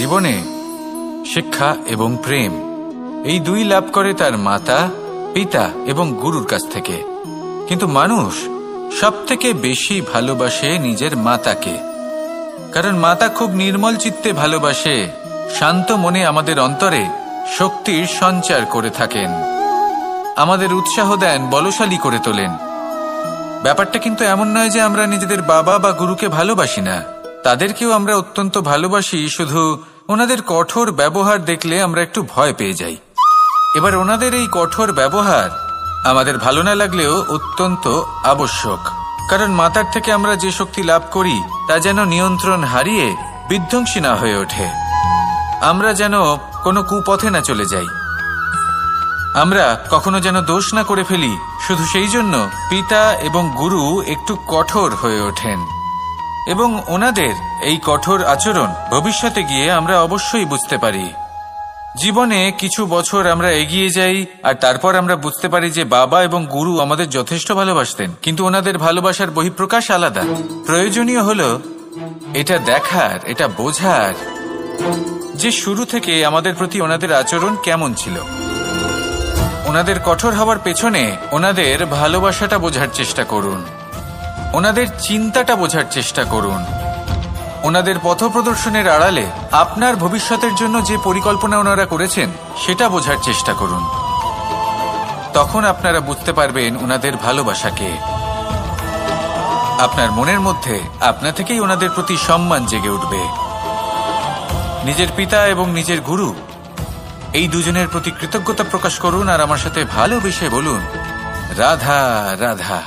জীবনে শিক্ষা এবং প্রেম এই দুই লাভ করে তার মাতা, পিতা এবং গুরুর কাছ থেকে। কিন্তু মানুষ সবথেকে বেশি ভালোবাসে নিজের মাতাকে, কারণ মাতা খুব নির্মল চিত্তে ভালোবাসে, শান্ত মনে আমাদের অন্তরে শক্তির সঞ্চার করে থাকেন, আমাদের উৎসাহ দেন, বলশালী করে তোলেন। ব্যাপারটা কিন্তু এমন নয় যে আমরা নিজেদের বাবা বা গুরুকে ভালোবাসি না, তাদেরকেও আমরা অত্যন্ত ভালোবাসি, শুধু ওনাদের কঠোর ব্যবহার দেখলে আমরা একটু ভয় পেয়ে যাই। এবার ওনাদের এই কঠোর ব্যবহার আমাদের ভালো না লাগলেও অত্যন্ত আবশ্যক, কারণ মাতার থেকে আমরা যে শক্তি লাভ করি তা যেন নিয়ন্ত্রণ হারিয়ে বিধ্বংসী না হয়ে ওঠে, আমরা যেন কোনো কুপথে না চলে যাই, আমরা কখনো যেন দোষ না করে ফেলি। শুধু সেই জন্য পিতা এবং গুরু একটু কঠোর হয়ে ওঠেন, এবং ওনাদের এই কঠোর আচরণ ভবিষ্যতে গিয়ে আমরা অবশ্যই বুঝতে পারি। জীবনে কিছু বছর আমরা এগিয়ে যাই আর তারপর আমরা বুঝতে পারি যে বাবা এবং গুরু আমাদের যথেষ্ট ভালোবাসতেন, কিন্তু ওনাদের ভালোবাসার বহিঃপ্রকাশ আলাদা। প্রয়োজনীয় হলো এটা দেখার, এটা বোঝার যে শুরু থেকে আমাদের প্রতি ওনাদের আচরণ কেমন ছিল। ওনাদের কঠোর হওয়ার পেছনে ওনাদের ভালোবাসাটা বোঝার চেষ্টা করুন, ওনাদের চিন্তাটা বোঝার চেষ্টা করুন, ওনাদের পথপ্রদর্শনের আড়ালে আপনার ভবিষ্যতের জন্য যে পরিকল্পনা ওনারা করেছেন সেটা বোঝার চেষ্টা করুন। তখন আপনারা বুঝতে পারবেন ওনাদের ভালোবাসাকে। আপনার মনের মধ্যে আপনা থেকেই ওনাদের প্রতি সম্মান জেগে উঠবে। নিজের পিতা এবং নিজের গুরু এই দুজনের প্রতি কৃতজ্ঞতা প্রকাশ করুন আর আমার সাথে ভালোবেসে বলুন, রাধা রাধা।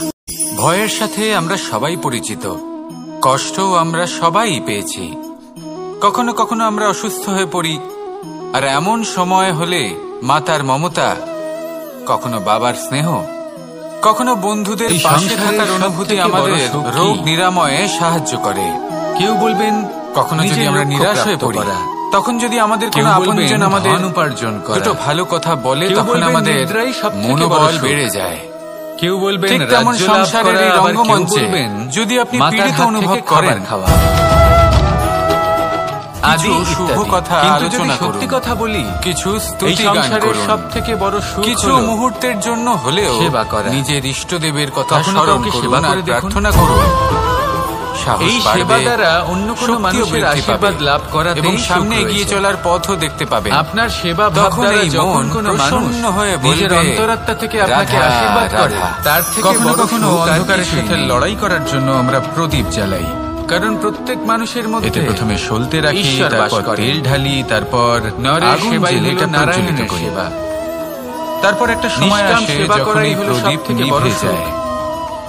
ভয়ের সাথে আমরা সবাই পরিচিত, কষ্টও আমরা সবাই পেয়েছি, কখনো কখনো আমরা অসুস্থ হয়ে পড়ি, আর এমন সময় হলে মাতার মমতা, কখনো বাবার স্নেহ, কখনো বন্ধুদের পাশে থাকার অনুভূতি আমাদের রোগ নিরাময়ে সাহায্য করে। কেউ বলবেন কখনো যদি আমরা নিরাশ হয়ে পড়ি, তখন যদি আমাদের কোনো আপনজন আমাদের উপার্জন করে দুটো ভালো কথা বলে, তখন আমাদের মনোবল বেড়ে যায়। কেউ বলবেন তেমন সংসারের এই রঙ্গমঞ্চে যদি আপনি পীড়িত অনুভব করেন, আদি শুভ কথা আলোচনা করুন, সত্যি কথা বলি, কিছু স্তুতি গান করুন, সবথেকে বড় সুখ কিছু মুহূর্তের জন্য হলেও সেবা করা, নিজের ইষ্টদেবের কথা স্মরণ করুন আর প্রার্থনা করুন। এই সেবা দ্বারা অন্য কোনো মানুষের আশীর্বাদ লাভ করা এবং সামনে এগিয়ে চলার পথও দেখতে পাবেন। আপনার সেবা ভাব দ্বারা যখন কোনো মানুষ হয়ে নিজের অন্তরাত্মা থেকে আপনাকে আশীর্বাদ করে, তার থেকে কখনো কখনো অন্ধকারের সাথে লড়াই করার জন্য আমরা প্রদীপ জ্বালাই, কারণ প্রত্যেক মানুষের মধ্যে প্রথমে সলতে রাখি, তারপর তেল ঢালি, তারপর আগুন জ্বেলে নারায়ণের সেবা, তারপর একটা সময় আসে যখন এই প্রদীপ নিভে যায়।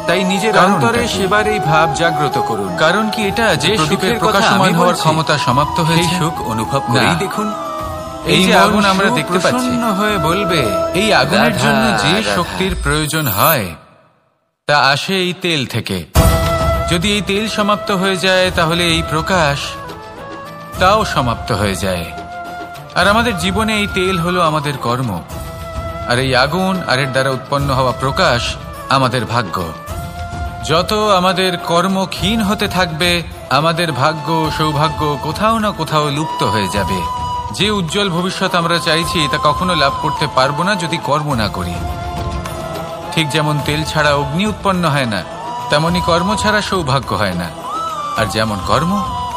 তাই নিজের অন্তরে সেবার এই ভাব জাগ্রত করুন, কারণ কি এটা যে প্রদীপের প্রকাশমান হওয়ার ক্ষমতা সমাপ্ত হয়েছে, সুখ অনুভব করেই দেখুন। এই যে আগুন আমরা দেখতে পাচ্ছি হয়ে বলবে, এই আগুনের জন্য যে শক্তির প্রয়োজন হয় তা আসে এই তেল থেকে। যদি এই তেল সমাপ্ত হয়ে যায় তাহলে এই প্রকাশ তাও সমাপ্ত হয়ে যায়। আর আমাদের জীবনে এই তেল হলো আমাদের কর্ম, আর এই আগুন আর এর দ্বারা উৎপন্ন হওয়া প্রকাশ আমাদের ভাগ্য। যত আমাদের কর্ম ক্ষীণ হতে থাকবে, আমাদের ভাগ্য সৌভাগ্য কোথাও না কোথাও লুপ্ত হয়ে যাবে। যে উজ্জ্বল ভবিষ্যৎ আমরা চাইছি তা কখনো লাভ করতে পারবো না যদি কর্ম না করি। ঠিক যেমন তেল ছাড়া অগ্নি উৎপন্ন হয় না, তেমনি কর্ম ছাড়া সৌভাগ্য হয় না, আর যেমন কর্ম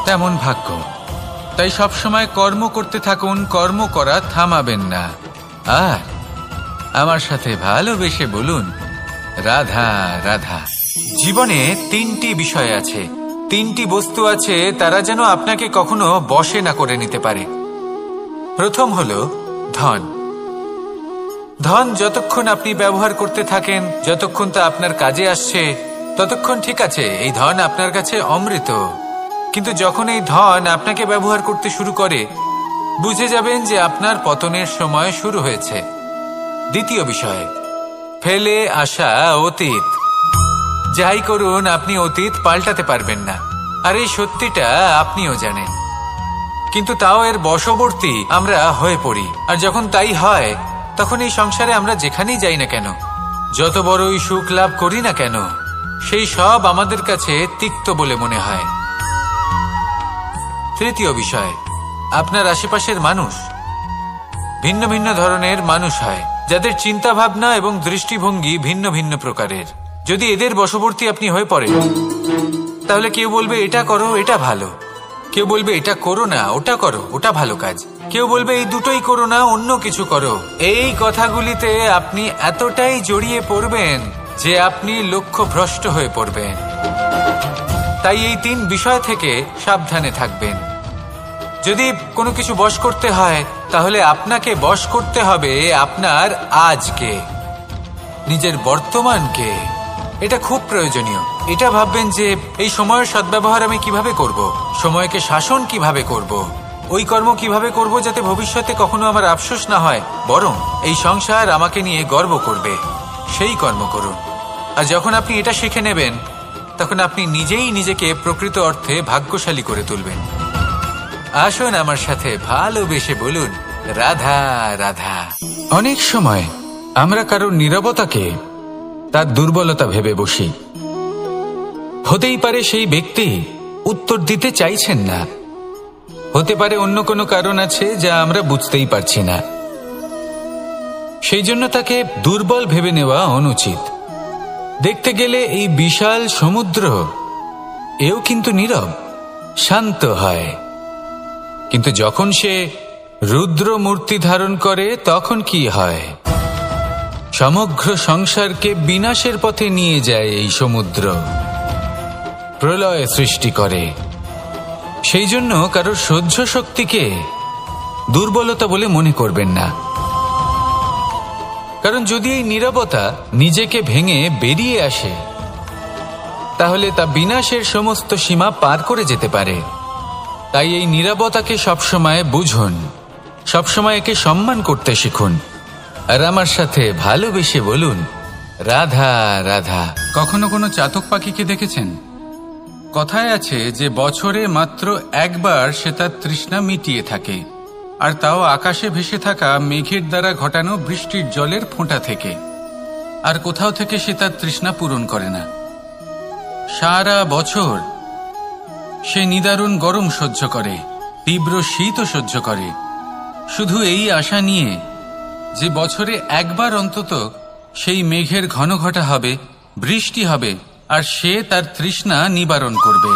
তেমন ভাগ্য। তাই সবসময় কর্ম করতে থাকুন, কর্ম করা থামাবেন না। আর আমার সাথে ভালোবেসে বলুন, রাধা রাধা। জীবনে তিনটি বিষয় আছে, তিনটি বস্তু আছে, তারা যেন আপনাকে কখনো বশে না করে নিতে পারে। প্রথম হলো ধন। ধন যতক্ষণ আপনি ব্যবহার করতে থাকেন, যতক্ষণ তা আপনার কাজে আসছে, ততক্ষণ ঠিক আছে, এই ধন আপনার কাছে অমৃত। কিন্তু যখন এই ধন আপনাকে ব্যবহার করতে শুরু করে, বুঝে যাবেন যে আপনার পতনের সময় শুরু হয়েছে। দ্বিতীয় বিষয়, ফেলে আসা অতীত। যাই করুন আপনি অতীত পাল্টাতে পারবেন না, আর এই সত্যিটা আপনিও জানেন, কিন্তু তাও এর বশবর্তী আমরা হয়ে পড়ি। আর যখন তাই হয়, তখন এই সংসারে আমরা যেখানেই যাই না কেন, যত বড়ই সুখ লাভ করি না কেন, সেই সব আমাদের কাছে তিক্ত বলে মনে হয়। তৃতীয় বিষয়, আপনার আশেপাশের মানুষ ভিন্ন ভিন্ন ধরনের মানুষ হয়, যাদের চিন্তা ভাবনা এবং দৃষ্টিভঙ্গি ভিন্ন ভিন্ন প্রকারের। যদি এদের বশবর্তী আপনি হয়ে পড়েন, তাহলে কেউ বলবে এটা করো, এটা ভালো। কেউ বলবে এটা করো না, ওটা করো, ওটা ভালো কাজ। কেউ বলবে এই দুটোই করো না, অন্য কিছু করো। এই কথাগুলিতে আপনি এতটাই জড়িয়ে পড়বেন যে আপনি লক্ষ্যভ্রষ্ট হয়ে পড়বেন। তাই এই 3 বিষয় থেকে সাবধানে থাকবেন। যদি কোনো কিছু বশ করতে হয়, তাহলে আপনাকে বশ করতে হবে আপনার আজকে, নিজের বর্তমানকে। এটা খুব প্রয়োজনীয়। এটা ভাববেন যে এই সময়ের সদ্ব্যবহার আমি কিভাবে করব, সময়কে শাসন কিভাবে করব, ওই কর্ম কিভাবে করব যাতে ভবিষ্যতে কখনো আমার আফসোস না হয়, বরং এই সংসার আমাকে নিয়ে গর্ব করবে, সেই কর্ম করুন। আর যখন আপনি এটা শিখে নেবেন, তখন আপনি নিজেই নিজেকে প্রকৃত অর্থে ভাগ্যশালী করে তুলবেন। আসুন আমার সাথে ভালোবেসে বলুন, রাধা রাধা। অনেক সময় আমরা কারোর নীরবতাকে তার দুর্বলতা ভেবে বসি। হতেই পারে সেই ব্যক্তি উত্তর দিতে চাইছেন না, হতে পারে অন্য কোনো কারণ আছে যা আমরা বুঝতেই পারছি না। সেই জন্য তাকে দুর্বল ভেবে নেওয়া অনুচিত। দেখতে গেলে এই বিশাল সমুদ্র এও কিন্তু নীরব, শান্ত হয়। কিন্তু যখন সে রুদ্র মূর্তি ধারণ করে, তখন কি হয়? সমগ্র সংসারকে বিনাশের পথে নিয়ে যায় এই সমুদ্র, প্রলয় সৃষ্টি করে। সেই জন্য কারোর সহ্য শক্তিকে দুর্বলতা বলে মনে করবেন না। কারণ যদি এই নীরবতা নিজেকে ভেঙে বেরিয়ে আসে, তাহলে তা বিনাশের সমস্ত সীমা পার করে যেতে পারে। তাই এই নীরবতাকে সবসময় বুঝুন, সবসময় একে সম্মান করতে শিখুন। আর আমার সাথে ভালোবেসে বলুন, রাধা রাধা। কখনো কোনো চাতক পাখিকে দেখেছেন? কথায় আছে যে বছরে মাত্র একবার সে তার তৃষ্ণা মিটিয়ে থাকে, আর তাও আকাশে ভেসে থাকা মেঘের দ্বারা ঘটানো বৃষ্টির জলের ফোঁটা থেকে। আর কোথাও থেকে সে তার তৃষ্ণা পূরণ করে না। সারা বছর সে নিদারুণ গরম সহ্য করে, তীব্র শীতও সহ্য করে, শুধু এই আশা নিয়ে যে বছরে একবার অন্তত সেই মেঘের ঘন ঘটা হবে, বৃষ্টি হবে, আর সে তার তৃষ্ণা নিবারণ করবে।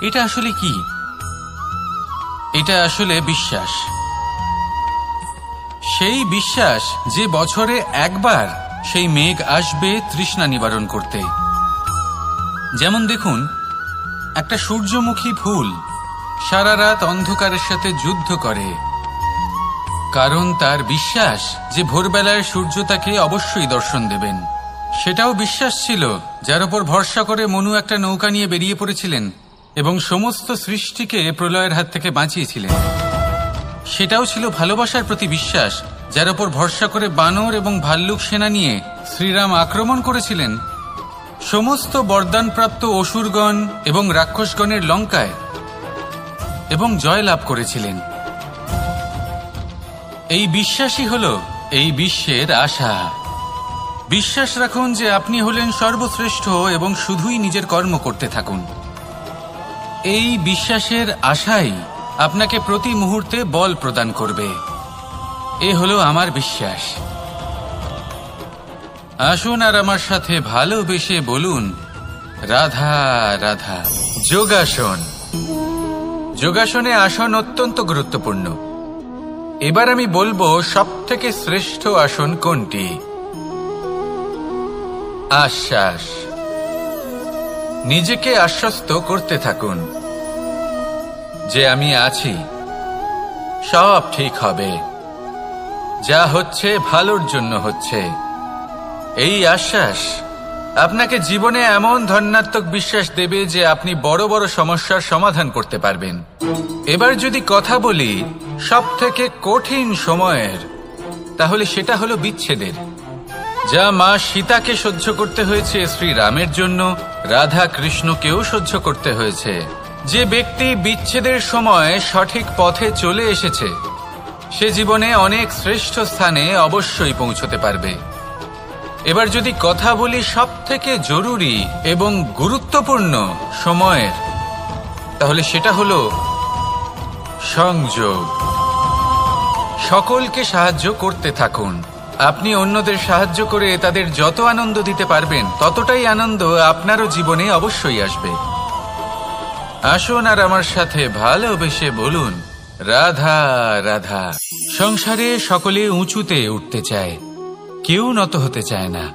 এটা আসলে কি? এটা আসলে বিশ্বাস। সেই বিশ্বাস যে বছরে একবার সেই মেঘ আসবে তৃষ্ণা নিবারণ করতে। যেমন দেখুন, একটা সূর্যমুখী ফুল সারা রাত অন্ধকারের সাথে যুদ্ধ করে, কারণ তার বিশ্বাস যে ভোরবেলায় সূর্য তাকে অবশ্যই দর্শন দেবেন। সেটাও বিশ্বাস ছিল যার উপর ভরসা করে মনু একটা নৌকা নিয়ে বেরিয়ে পড়েছিলেন এবং সমস্ত সৃষ্টিকে প্রলয়ের হাত থেকে বাঁচিয়েছিলেন। সেটাও ছিল ভালোবাসার প্রতি বিশ্বাস, যার উপর ভরসা করে বানর এবং ভাল্লুক সেনা নিয়ে শ্রীরাম আক্রমণ করেছিলেন সমস্ত বরদানপ্রাপ্ত অসুরগণ এবং রাক্ষসগণের লঙ্কায় এবং জয় লাভ করেছিলেন। এই বিশ্বাসই হল এই বিশ্বের আশা। বিশ্বাস রাখুন যে আপনি হলেন সর্বশ্রেষ্ঠ এবং শুধুই নিজের কর্ম করতে থাকুন। এই বিশ্বাসের আশাই আপনাকে প্রতি মুহূর্তে বল প্রদান করবে। এ হলো আমার বিশ্বাস। আসুন আর আমার সাথে ভালোবেসে বলুন, রাধা রাধা। যোগাসন। যোগাসনে আসন অত্যন্ত গুরুত্বপূর্ণ। এবার আমি বলবো সবথেকে শ্রেষ্ঠ আসন কোনটি। আশ্বাস। নিজেকে আশ্বস্ত করতে থাকুন যে আমি আছি, সব ঠিক হবে, যা হচ্ছে ভালোর জন্য হচ্ছে। এই আশ্বাস আপনাকে জীবনে এমন ধনাত্মক বিশ্বাস দেবে যে আপনি বড় বড় সমস্যার সমাধান করতে পারবেন। এবার যদি কথা বলি সবথেকে কঠিন সময়ের, তাহলে সেটা হলো বিচ্ছেদের। যা মা সীতাকে সহ্য করতে হয়েছে শ্রীরামের জন্য, রাধা কৃষ্ণকেও সহ্য করতে হয়েছে। যে ব্যক্তি বিচ্ছেদের সময় সঠিক পথে চলে এসেছে, সে জীবনে অনেক শ্রেষ্ঠ স্থানে অবশ্যই পৌঁছতে পারবে। এবার যদি কথা বলি সবথেকে জরুরি এবং গুরুত্বপূর্ণ সময়ের, তাহলে সেটা হলো সংযোগ। সকলকে সাহায্য করতে থাকুন। আপনি অন্যদের সাহায্য করে তাদের যত আনন্দ দিতে পারবেন ততটাই আনন্দ আপনারও জীবনে অবশ্যই আসবে। আসুন আর আমার সাথে ভালোবেসে বলুন, রাধা রাধা। সংসারে সকলে উঁচুতে উঠতে চায়, কেউ নত হতে চায় না।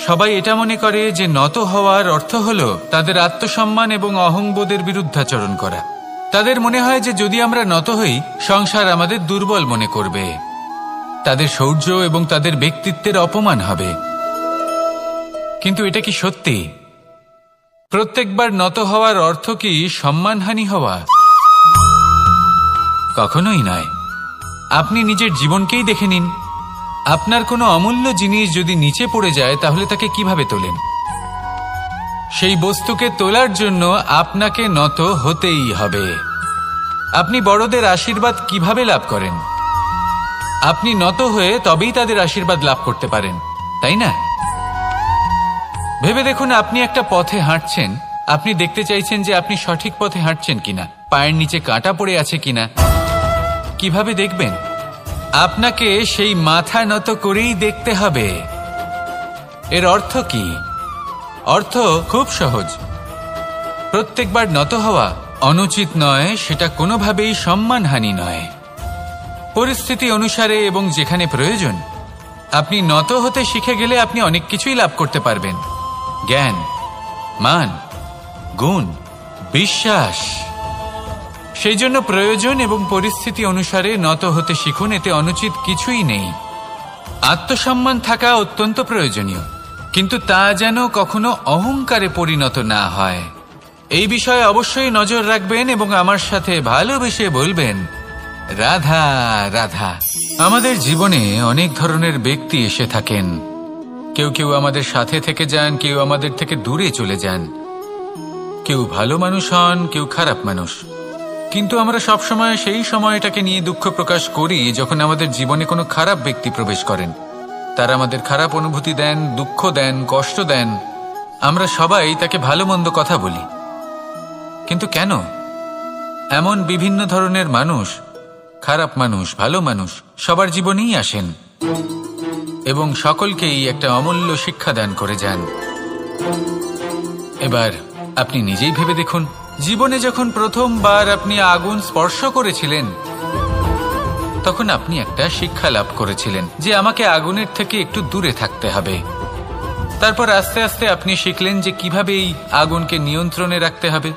সবাই এটা মনে করে যে নত হওয়ার অর্থ হলো তাদের আত্মসম্মান এবং অহংবোধের বিরুদ্ধাচরণ করা। তাদের মনে হয় যে যদি আমরা নত হই, সংসার আমাদের দুর্বল মনে করবে, তাদের শৌর্য এবং তাদের ব্যক্তিত্বের অপমান হবে। কিন্তু এটা কি সত্যি? প্রত্যেকবার নত হওয়ার অর্থ কি সম্মানহানি হওয়া? কখনোই নয়। আপনি নিজের জীবনকেই দেখে নিন। আপনার কোনো অমূল্য জিনিস যদি নিচে পড়ে যায় তাহলে তাকে কিভাবে তোলেন? সেই বস্তুকে তোলার জন্য আপনাকে নত হতেই হবে। আপনি বড়দের আশীর্বাদ কিভাবে লাভ করেন? আপনি নত হয়ে তবেই তাদের আশীর্বাদ লাভ করতে পারেন, তাই না? ভেবে দেখুন, আপনি একটা পথে হাঁটছেন, আপনি দেখতে চাইছেন যে আপনি সঠিক পথে হাঁটছেন কিনা, পায়ের নিচে কাঁটা পড়ে আছে কিনা। কিভাবে দেখবেন? আপনাকে সেই মাথা নত করেই দেখতে হবে। এর অর্থ কি? অর্থ খুব সহজ। প্রত্যেকবার নত হওয়া অনুচিত নয়, সেটা কোনোভাবেই সম্মানহানি নয়। পরিস্থিতি অনুসারে এবং যেখানে প্রয়োজন আপনি নত হতে শিখে গেলে আপনি অনেক কিছুই লাভ করতে পারবেন। জ্ঞান, মান, গুণ, বিশ্বাস। সেই জন্য প্রয়োজন এবং পরিস্থিতি অনুসারে নত হতে শিখুন, এতে অনুচিত কিছুই নেই। আত্মসম্মান থাকা অত্যন্ত প্রয়োজনীয়, কিন্তু তা যেন কখনো অহংকারে পরিণত না হয়। এই বিষয়ে অবশ্যই নজর রাখবেন এবং আমার সাথে ভালোবেসে বলবেন, রাধা রাধা। আমাদের জীবনে অনেক ধরনের ব্যক্তি এসে থাকেন। কেউ কেউ আমাদের সাথে থেকে যান, কেউ আমাদের থেকে দূরে চলে যান। কেউ ভালো মানুষ হন, কেউ খারাপ মানুষ। কিন্তু আমরা সবসময় সেই সময়টাকে নিয়ে দুঃখ প্রকাশ করি যখন আমাদের জীবনে কোনো খারাপ ব্যক্তি প্রবেশ করেন। তারা আমাদের খারাপ অনুভূতি দেন, দুঃখ দেন, কষ্ট দেন। আমরা সবাই তাকে ভালো মন্দ কথা বলি। কিন্তু কেন? এমন বিভিন্ন ধরনের মানুষ, খারাপ মানুষ, ভালো মানুষ সবার জীবনেই আসেন এবং সকলকেই একটা অমূল্য শিক্ষা দান করে যান। এবার আপনি নিজেই ভেবে দেখুন, জীবনে যখন প্রথমবার আপনি আগুন স্পর্শ করেছিলেন তখন আপনি একটা শিক্ষা লাভ করেছিলেন যে আমাকে আগুনের থেকে একটু দূরে থাকতে হবে। তারপর আস্তে আস্তে আপনি শিখলেন যে কিভাবে এই আগুনকে নিয়ন্ত্রণে রাখতে হবে।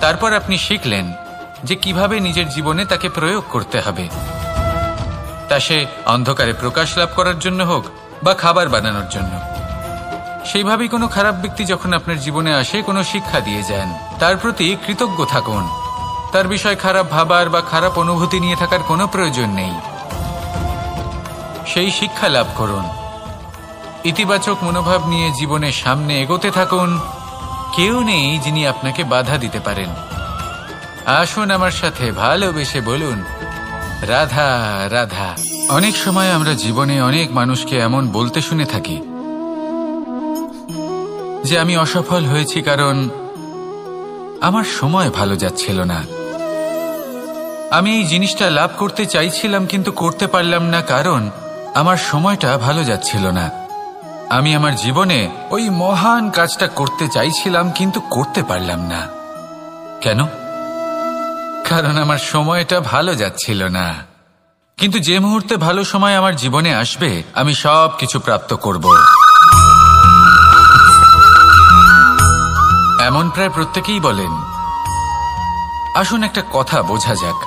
তারপর আপনি শিখলেন যে কিভাবে নিজের জীবনে তাকে প্রয়োগ করতে হবে, তা সে অন্ধকারে প্রকাশ লাভ করার জন্য হোক বা খাবার বানানোর জন্য। সেইভাবেই কোনো খারাপ ব্যক্তি যখন আপনার জীবনে আসে, কোনো শিক্ষা দিয়ে যান, তার প্রতি কৃতজ্ঞ থাকুন। তার বিষয় খারাপ ভাবার বা খারাপ অনুভূতি নিয়ে থাকার কোনো প্রয়োজন নেই। সেই শিক্ষা লাভ করুন, ইতিবাচক মনোভাব নিয়ে জীবনের সামনে এগোতে থাকুন। কেউ নেই যিনি আপনাকে বাধা দিতে পারেন। আসুন আমার সাথে ভালোবেসে বলুন, রাধা রাধা। অনেক সময় আমরা জীবনে অনেক মানুষকে এমন বলতে শুনে থাকি যে আমি অসফল হয়েছি কারণ আমার সময় ভালো যাচ্ছিল না। আমি এই জিনিসটা লাভ করতে চাইছিলাম কিন্তু করতে পারলাম না কারণ আমার সময়টা ভালো যাচ্ছিল না। আমি আমার জীবনে ওই মহান কাজটা করতে চাইছিলাম কিন্তু করতে পারলাম না। কেন? কারণ আমার সময়টা ভালো যাচ্ছিল না। কিন্তু যে মুহূর্তে ভালো সময় আমার জীবনে আসবে আমি সব কিছু প্রাপ্ত করব। এমন প্রায় প্রত্যেকেই বলেন। আসুন একটা কথা বোঝা যাক।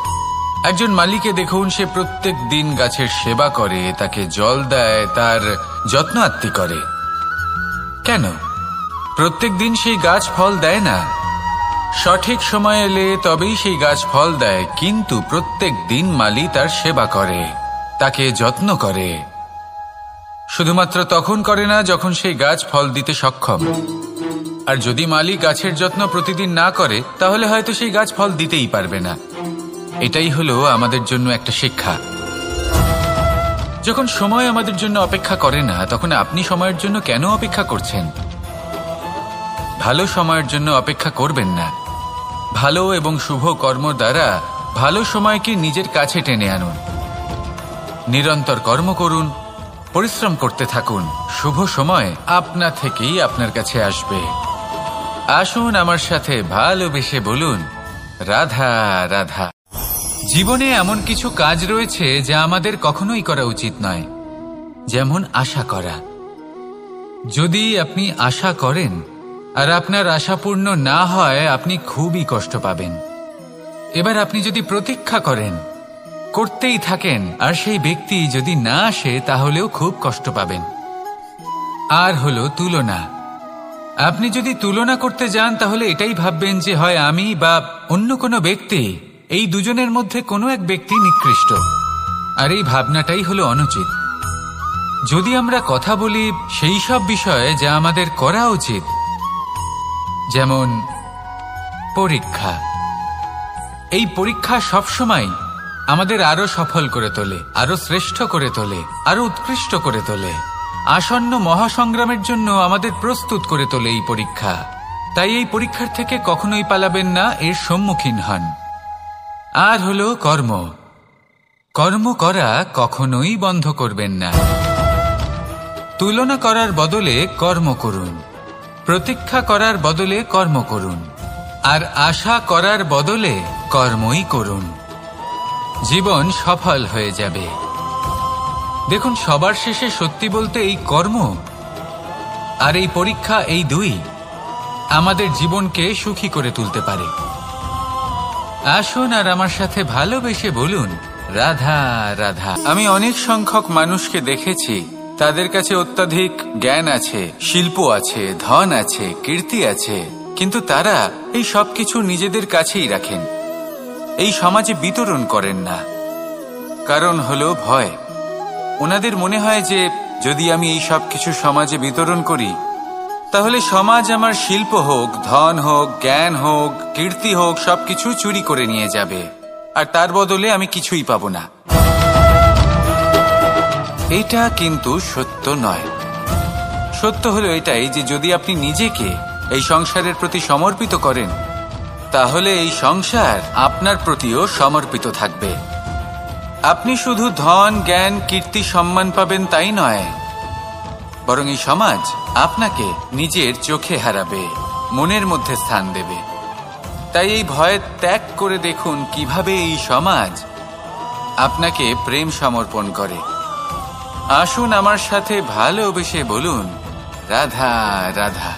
একজন মালিকে দেখুন, সে প্রত্যেক দিন গাছের সেবা করে, তাকে জল দেয়, তার যত্ন আত্তি করে। কেন? প্রত্যেক দিন সেই গাছ ফল দেয় না। সঠিক সময় এলে তবেই সেই গাছ ফল দেয়, কিন্তু প্রত্যেক দিন মালি তার সেবা করে, তাকে যত্ন করে। শুধুমাত্র তখন করে না যখন সেই গাছ ফল দিতে সক্ষম। আর যদি মালি গাছের যত্ন প্রতিদিন না করে তাহলে হয়তো সেই গাছ ফল দিতেই পারবে না। এটাই হলো আমাদের জন্য একটা শিক্ষা। যখন সময় আমাদের জন্য অপেক্ষা করে না তখন আপনি সময়ের জন্য কেন অপেক্ষা করছেন? ভালো সময়ের জন্য অপেক্ষা করবেন না, ভালো এবং শুভ কর্ম দ্বারা ভালো সময়কে নিজের কাছে টেনে আনুন। নিরন্তর কর্ম করুন, পরিশ্রম করতে থাকুন, শুভ সময় আপনা থেকেই আপনার কাছে আসবে। আসুন আমার সাথে ভালোবেসে বলুন, রাধা রাধা। জীবনে এমন কিছু কাজ রয়েছে যা আমাদের কখনোই করা উচিত নয়, যেমন আশা করা। যদি আপনি আশা করেন আর আপনার আশা পূর্ণ না হয়, আপনি খুবই কষ্ট পাবেন। এবার আপনি যদি প্রতীক্ষা করেন, করতেই থাকেন, আর সেই ব্যক্তি যদি না আসে, তাহলেও খুব কষ্ট পাবেন। আর হলো তুলনা। আপনি যদি তুলনা করতে যান, তাহলে এটাই ভাববেন যে হয় আমি বা অন্য কোনো ব্যক্তি, এই দুজনের মধ্যে কোনো এক ব্যক্তি নিকৃষ্ট। আর এই ভাবনাটাই হলো অনুচিত। যদি আমরা কথা বলি সেই সব বিষয়ে যা আমাদের করা উচিত, যেমন পরীক্ষা। এই পরীক্ষা সবসময় আমাদের আরো সফল করে তোলে, আরো শ্রেষ্ঠ করে তোলে, আরো উৎকৃষ্ট করে তোলে। আসন্ন মহাসংগ্রামের জন্য আমাদের প্রস্তুত করে তোলে এই পরীক্ষা। তাই এই পরীক্ষার থেকে কখনোই পালাবেন না, এর সম্মুখীন হন। আর হলো কর্ম। কর্ম করা কখনোই বন্ধ করবেন না। তুলনা করার বদলে কর্ম করুন, প্রতীক্ষা করার বদলে কর্ম করুন, আর আশা করার বদলে কর্মই করুন। জীবন সফল হয়ে যাবে। দেখুন, সবার শেষে সত্যি বলতে এই কর্ম আর এই পরীক্ষা, এই দুই আমাদের জীবনকে সুখী করে তুলতে পারে। আসুন আর আমার সাথে ভালোবেসে বলুন, রাধা রাধা। আমি অনেক সংখ্যক মানুষকে দেখেছি, তাদের কাছে অত্যাধিক জ্ঞান আছে, শিল্প আছে, ধন আছে, কীর্তি আছে, কিন্তু তারা এই সব কিছু নিজেদের কাছেই রাখেন, এই সমাজে বিতরণ করেন না। কারণ হলো ভয়। ওনাদের মনে হয় যে যদি আমি এই সব কিছু সমাজে বিতরণ করি, তাহলে সমাজ আমার শিল্প হোক, ধন হোক, জ্ঞান হোক, কীর্তি হোক, সবকিছু চুরি করে নিয়ে যাবে, আর তার বদলে আমি কিছুই পাবো না। এটা কিন্তু সত্য নয়। সত্য হলো এটাই যে যদি আপনি নিজেকে এই সংসারের প্রতি সমর্পিত করেন, তাহলে এই সংসার আপনার প্রতিও সমর্পিত থাকবে। আপনি শুধু ধন, জ্ঞান, কীর্তি, সম্মান পাবেন তাই নয়, বরং এই সমাজ আপনাকে নিজের চোখে হারাবে, মনের মধ্যে স্থান দেবে। তাই এই ভয় ত্যাগ করে দেখুন কিভাবে এই সমাজ আপনাকে প্রেম সমর্পণ করে। আসুন আমার সাথে ভালোবেসে বলুন, রাধা রাধা।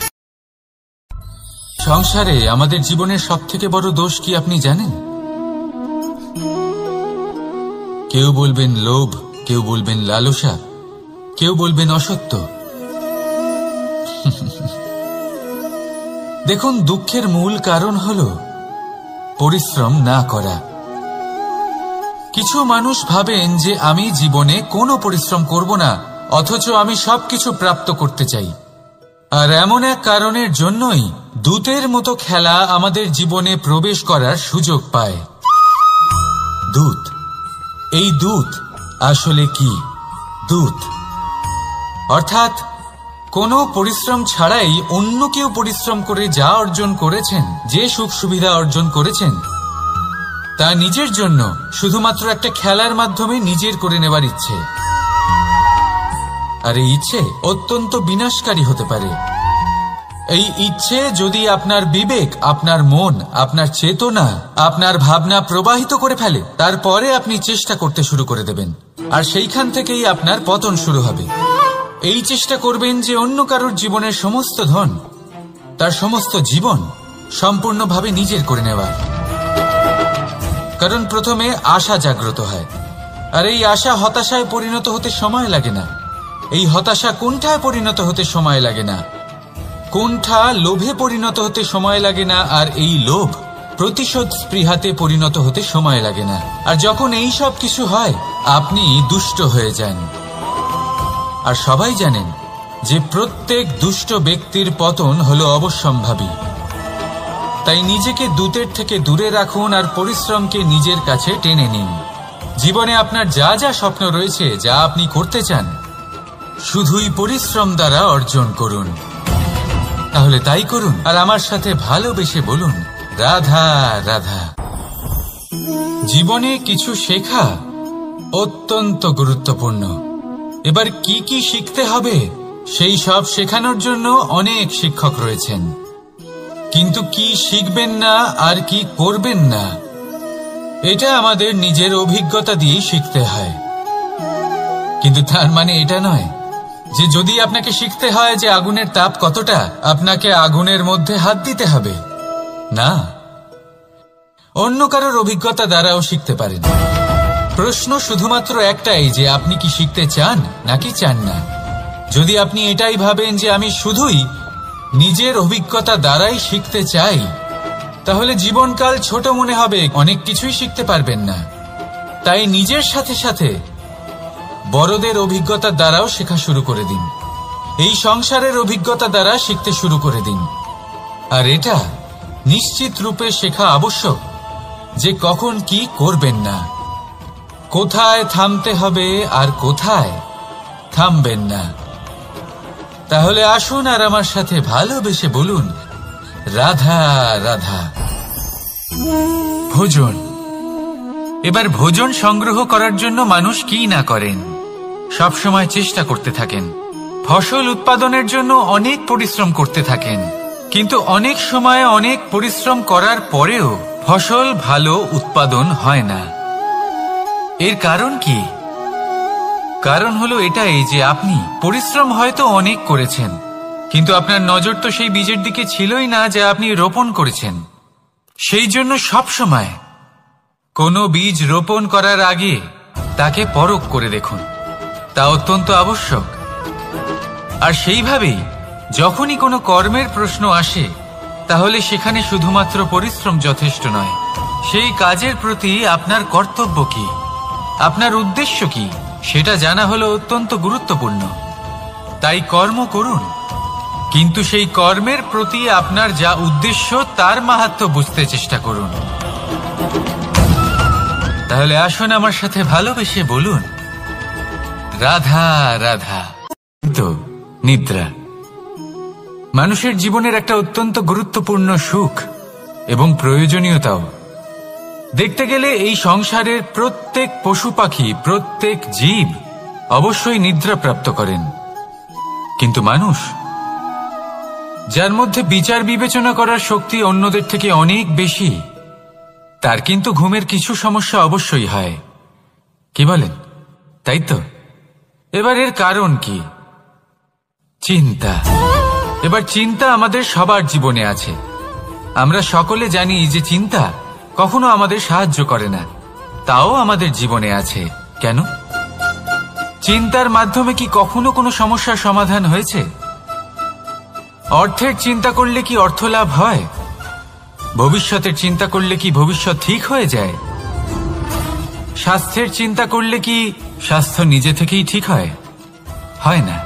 সংসারে আমাদের জীবনের সবথেকে বড় দোষ কি আপনি জানেন? কেউ বলবেন লোভ, কেউ বলবেন লালসা, কেউ বলবেন অসত্য। দেখুন, দুঃখের মূল কারণ হলো পরিশ্রম না করা। কিছু মানুষ ভাবেন যে আমি জীবনে কোনো পরিশ্রম করব না, অথচ আমি সবকিছু প্রাপ্ত করতে চাই। আর এমন এক কারণের জন্যই দূতের মতো খেলা আমাদের জীবনে প্রবেশ করার সুযোগ পায়। দূত। এই দূত আসলে কি? দূত অর্থাৎ কোনো পরিশ্রম ছাড়াই অন্য কেউ পরিশ্রম করে যা অর্জন করেছেন, যে সুখ সুবিধা অর্জন করেছেন, তা নিজের জন্য শুধুমাত্র একটা খেলার মাধ্যমে নিজের করে নেবার ইচ্ছে। আর এই ইচ্ছে অত্যন্ত বিনাশকারী হতে পারে। এই ইচ্ছে যদি আপনার বিবেক, আপনার মন, আপনার চেতনা, আপনার ভাবনা প্রবাহিত করে ফেলে, তারপরে আপনি চেষ্টা করতে শুরু করে দেবেন, আর সেইখান থেকেই আপনার পতন শুরু হবে। এই চেষ্টা করবেন যে অন্য কারোর জীবনের সমস্ত ধন, তার সমস্ত জীবন সম্পূর্ণভাবে নিজের করে নেওয়ার। কারণ প্রথমে আশা জাগ্রত হয়, আর এই আশা হতাশায় পরিণত হতে সময় লাগে না। এই হতাশা কুণ্ঠায় পরিণত হতে সময় লাগে না, কুণ্ঠা লোভে পরিণত হতে সময় লাগে না, আর এই লোভ প্রতিশোধ স্পৃহাতে পরিণত হতে সময় লাগে না। আর যখন এই সব কিছু হয়, আপনি দুষ্ট হয়ে যান। আর সবাই জানেন যে প্রত্যেক দুষ্ট ব্যক্তির পতন হলো অবশ্যম্ভাবী। তাই নিজেকে দূতের থেকে দূরে রাখুন আর পরিশ্রমকে নিজের কাছে টেনে নিন। জীবনে আপনার যা যা স্বপ্ন রয়েছে, যা আপনি করতে চান, শুধুই পরিশ্রম দ্বারা অর্জন করুন। তাহলে তাই করুন আর আমার সাথে ভালোবেসে বলুন, রাধা রাধা। জীবনে কিছু শেখা অত্যন্ত গুরুত্বপূর্ণ। এবার কি কি শিখতে হবে সেই সব শেখানোর জন্য অনেক শিক্ষক রয়েছেন, কিন্তু কি শিখবেন না আর কি করবেন না এটা আমাদের নিজের অভিজ্ঞতা দিয়ে শিখতে হয়। কিন্তু তার মানে এটা নয় যে যদি আপনাকে শিখতে হয় যে আগুনের তাপ কতটা, আপনাকে আগুনের মধ্যে হাত দিতে হবে না। অন্য কারোর অভিজ্ঞতা দ্বারাও শিখতে পারেন। প্রশ্ন শুধুমাত্র একটাই যে আপনি কি শিখতে চান নাকি চান না। যদি আপনি এটাই ভাবেন যে আমি শুধুই নিজের অভিজ্ঞতা দ্বারাই শিখতে চাই, তাহলে জীবনকাল ছোট মনে হবে, অনেক কিছুই শিখতে পারবেন না। তাই নিজের সাথে সাথে বড়দের অভিজ্ঞতা দ্বারাও শেখা শুরু করে দিন। এই সংসারের অভিজ্ঞতা দ্বারা শিখতে শুরু করে দিন। আর এটা নিশ্চিত রূপে শেখা আবশ্যক যে কখন কি করবেন না, কোথায় থামতে হবে আর কোথায় থামবেন না। তাহলে আসুন আর আমার সাথে ভালোবেসে বলুন রাধা রাধা। ভোজন। এবার ভোজন সংগ্রহ করার জন্য মানুষ কি না করেন, সবসময় চেষ্টা করতে থাকেন। ফসল উৎপাদনের জন্য অনেক পরিশ্রম করতে থাকেন, কিন্তু অনেক সময় অনেক পরিশ্রম করার পরেও ফসল ভালো উৎপাদন হয় না। এর কারণ কি? কারণ হলো এটাই যে আপনি পরিশ্রম হয়তো অনেক করেছেন, কিন্তু আপনার নজর তো সেই বীজের দিকে ছিলই না যা আপনি রোপণ করেছেন। সেই জন্য সবসময় কোনো বীজ রোপণ করার আগে তাকে পরখ করে দেখুন, তা অত্যন্ত আবশ্যক। আর সেইভাবেই যখনই কোনো কর্মের প্রশ্ন আসে, তাহলে সেখানে শুধুমাত্র পরিশ্রম যথেষ্ট নয়। সেই কাজের প্রতি আপনার কর্তব্য কি, আপনার উদ্দেশ্য কি, সেটা জানা হলো অত্যন্ত গুরুত্বপূর্ণ। তাই কর্ম করুন, কিন্তু সেই কর্মের প্রতি আপনার যা উদ্দেশ্য তার মাহাত্ম্য বুঝতে চেষ্টা করুন। তাহলে আসুন আমার সাথে ভালোবেসে বলুন রাধা রাধা। তো নিদ্রা মানুষের জীবনের একটা অত্যন্ত গুরুত্বপূর্ণ সুখ এবং প্রয়োজনীয়তাও। দেখতে গেলে এই সংসারের প্রত্যেক পশু পাখি, প্রত্যেক জীব অবশ্যই নিদ্রা প্রাপ্ত করেন, কিন্তু মানুষ, যার মধ্যে বিচার বিবেচনা করার শক্তি অন্যদের থেকে অনেক বেশি, তার কিন্তু ঘুমের কিছু সমস্যা অবশ্যই হয়। কি বলেন? তাই তো। এবার এর কারণ কি? চিন্তা। এবার চিন্তা আমাদের সবার জীবনে আছে। আমরা সকলে জানি যে চিন্তা কখনো আমাদের সাহায্য করে না, তাও আমাদের জীবনে আছে। কেন? চিন্তার মাধ্যমে কি কখনো কোনো সমস্যার সমাধান হয়েছে? অর্থের চিন্তা করলে কি অর্থ লাভ হয়? ভবিষ্যতের চিন্তা করলে কি ভবিষ্যৎ ঠিক হয়ে যায়? স্বাস্থ্যের চিন্তা করলে কি স্বাস্থ্য নিজে থেকেই ঠিক হয়? হয় না।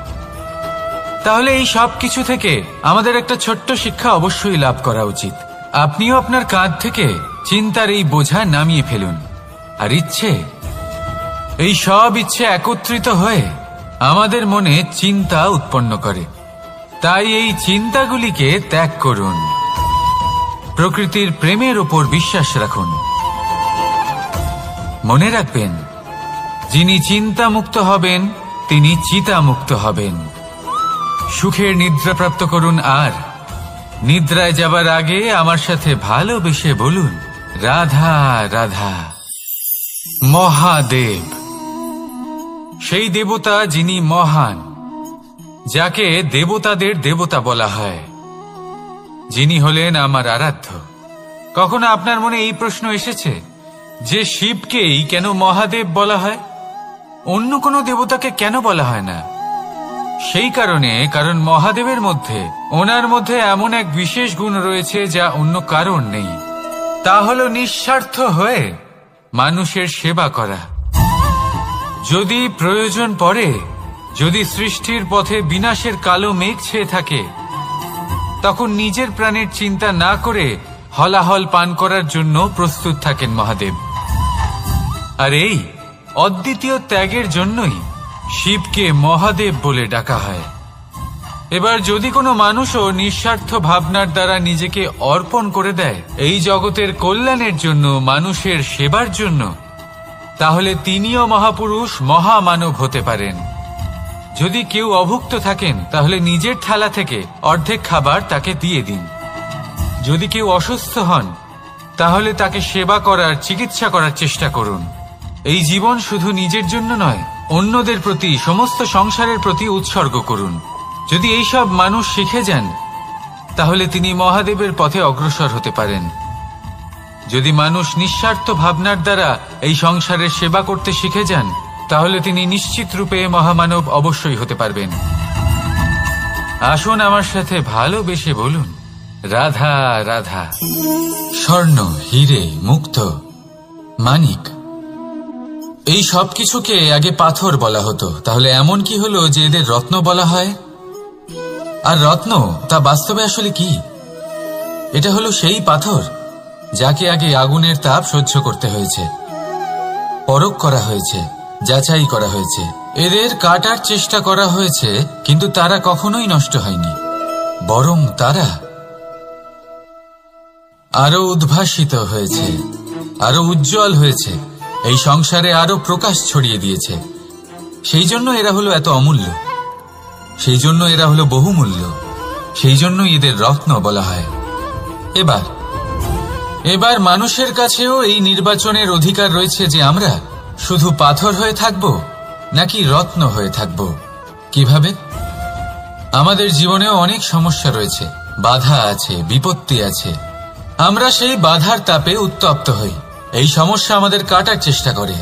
তাহলে এই সব কিছু থেকে আমাদের একটা ছোট্ট শিক্ষা অবশ্যই লাভ করা উচিত। আপনিও আপনার কাঁধ থেকে চিন্তার এই বোঝা নামিয়ে ফেলুন। আর ইচ্ছে, এই সব ইচ্ছে একত্রিত হয়ে আমাদের মনে চিন্তা উৎপন্ন করে। তাই এই চিন্তাগুলিকে ত্যাগ করুন। প্রকৃতির প্রেমের ওপর বিশ্বাস রাখুন। মনে রাখবেন, যিনি চিন্তা মুক্ত হবেন তিনি চিতা মুক্ত হবেন। সুখের নিদ্রা প্রাপ্ত করুন, আর নিদ্রায় যাবার আগে আমার সাথে ভালোবেসে বলুন রাধা রাধা। মহাদেব সেই দেবতা যিনি মহান, যাকে দেবতাদের দেবতা বলা হয়, যিনি হলেন আমার আরাধ্য। কখনো আপনার মনে এই প্রশ্ন এসেছে যে শিবকেই কেন মহাদেব বলা হয়, অন্য কোনো দেবতাকে কেন বলা হয় না? সেই কারণ মহাদেবের মধ্যে, ওনার মধ্যে এমন এক বিশেষ গুণ রয়েছে যা অন্য কারণ নেই। তা হলো নিঃস্বার্থ হয়ে মানুষের সেবা করা। যদি প্রয়োজন পড়ে, যদি সৃষ্টির পথে বিনাশের কালো মেঘ ছেয়ে থাকে, তখন নিজের প্রাণের চিন্তা না করে হলাহল পান করার জন্য প্রস্তুত থাকেন মহাদেব। আর এই অদ্বিতীয় ত্যাগের জন্যই শিবকে মহাদেব বলে ডাকা হয়। এবার যদি কোনো মানুষও নিঃস্বার্থ ভাবনার দ্বারা নিজেকে অর্পণ করে দেয় এই জগতের কল্যাণের জন্য, মানুষের সেবার জন্য, তাহলে তিনিও মহাপুরুষ, মহামানব হতে পারেন। যদি কেউ অভুক্ত থাকেন তাহলে নিজের থালা থেকে অর্ধেক খাবার তাকে দিয়ে দিন। যদি কেউ অসুস্থ হন তাহলে তাকে সেবা করার, চিকিৎসা করার চেষ্টা করুন। এই জীবন শুধু নিজের জন্য নয়, অন্যদের প্রতি, সমস্ত সংসারের প্রতি উৎসর্গ করুন। যদি এইসব মানুষ শিখে যান তাহলে তিনি মহাদেবের পথে অগ্রসর হতে পারেন। যদি মানুষ নিঃস্বার্থ ভাবনার দ্বারা এই সংসারের সেবা করতে শিখে যান তাহলে তিনি নিশ্চিত রূপে মহামানব অবশ্যই হতে পারবেন। আসুন আমার সাথে ভালোবেসে বলুন, রাধা রাধা। স্বর্ণ, হিরে, মুক্ত, মানিক, এই সব কিছুকে আগে পাথর বলা হতো। তাহলে এমন কি হলো যে এদের রত্ন বলা হয়? আর রত্ন তা বাস্তবে আসলে কি? এটা হলো সেই পাথর যাকে আগে আগুনের তাপ সহ্য করতে হয়েছে, পরখ করা হয়েছে, যাচাই করা হয়েছে, এদের কাটার চেষ্টা করা হয়েছে, কিন্তু তারা কখনোই নষ্ট হয়নি, বরং তারা আরো উদ্ভাসিত হয়েছে, আরো উজ্জ্বল হয়েছে, এই সংসারে আরো প্রকাশ ছড়িয়ে দিয়েছে। সেই জন্য এরা হলো এত অমূল্য, সেই জন্য এরা হলো বহুমূল্য, সেই জন্য এদের রত্ন বলা হয়। এবার মানুষের কাছেও এই নির্বাচনের অধিকার রয়েছে যে আমরা শুধু পাথর হয়ে থাকব নাকি রত্ন হয়ে থাকব। কিভাবে? আমাদের জীবনেও অনেক সমস্যা রয়েছে, বাধা আছে, বিপত্তি আছে। আমরা সেই বাধার তাপে উত্তপ্ত হই, এই সমস্যা আমাদের কাটার চেষ্টা করে।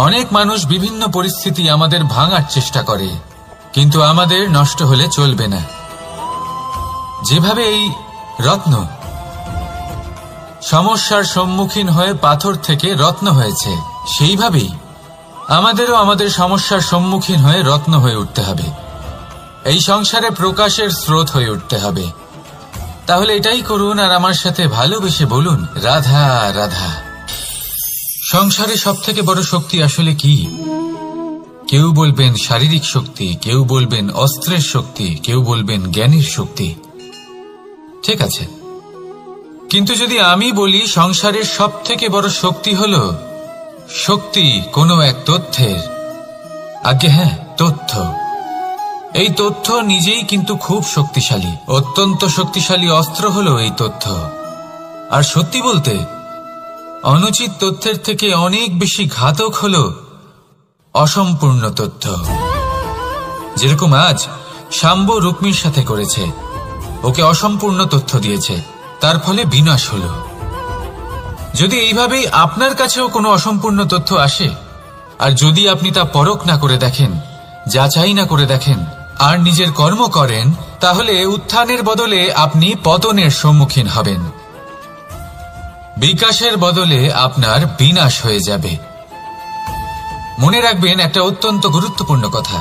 অনেক মানুষ বিভিন্ন পরিস্থিতি আমাদের ভাঙার চেষ্টা করে, কিন্তু আমাদের নষ্ট হলে চলবে না। যেভাবে এই রত্ন সমস্যার সম্মুখীন হয়ে পাথর থেকে রত্ন হয়েছে, সেইভাবেই আমাদেরও আমাদের সমস্যার সম্মুখীন হয়ে রত্ন হয়ে উঠতে হবে, এই সংসারে প্রকাশের স্রোত হয়ে উঠতে হবে। তাহলে এটাই করুন আর আমার সাথে ভালোবেসে বলুন, রাধা রাধা। সংসারে সব থেকে বড় শক্তি আসলে কি? কেউ বলবেন শারীরিক শক্তি, কেউ বলবেন অস্ত্রের শক্তি, কেউ বলবেন জ্ঞানের শক্তি। ঠিক আছে, কিন্তু যদি আমি বলি সংসারের সব থেকে বড় শক্তি হলো শক্তি কোনো এক তথ্যের, আগে হ্যাঁ, তথ্য। এই তথ্য নিজেই কিন্তু খুব শক্তিশালী, অত্যন্ত শক্তিশালী অস্ত্র হলো এই তথ্য। আর সত্যি বলতে অনুচিত তথ্যের থেকে অনেক বেশি ঘাতক হলো অসম্পূর্ণ তথ্য। যেরকম আজ শাম্ব রুক্মির সাথে করেছে, ওকে অসম্পূর্ণ তথ্য দিয়েছে, তার ফলে বিনাশ হলো। যদি এইভাবেই আপনার কাছেও কোনো অসম্পূর্ণ তথ্য আসে, আর যদি আপনি তা পরখ না করে দেখেন, যাচাই না করে দেখেন, আর নিজের কর্ম করেন, তাহলে উত্থানের বদলে আপনি পতনের সম্মুখীন হবেন, বিকাশের বদলে আপনার বিনাশ হয়ে যাবে। মনে রাখবেন একটা অত্যন্ত গুরুত্বপূর্ণ কথা,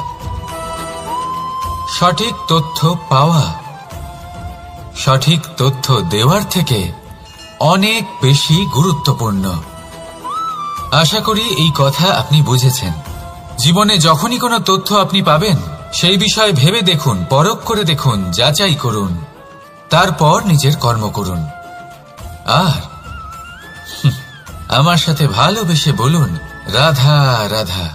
সঠিক তথ্য পাওয়া সঠিক তথ্য দেওয়ার থেকে অনেক বেশি গুরুত্বপূর্ণ। আশা করি এই কথা আপনি বুঝেছেন। জীবনে যখনই কোনো তথ্য আপনি পাবেন, সেই বিষয়ে ভেবে দেখুন, পরখ করে দেখুন, যাচাই করুন, তারপর নিজের কর্ম করুন। আর আমার সাথে ভালোবেসে বলুন, রাধা রাধা।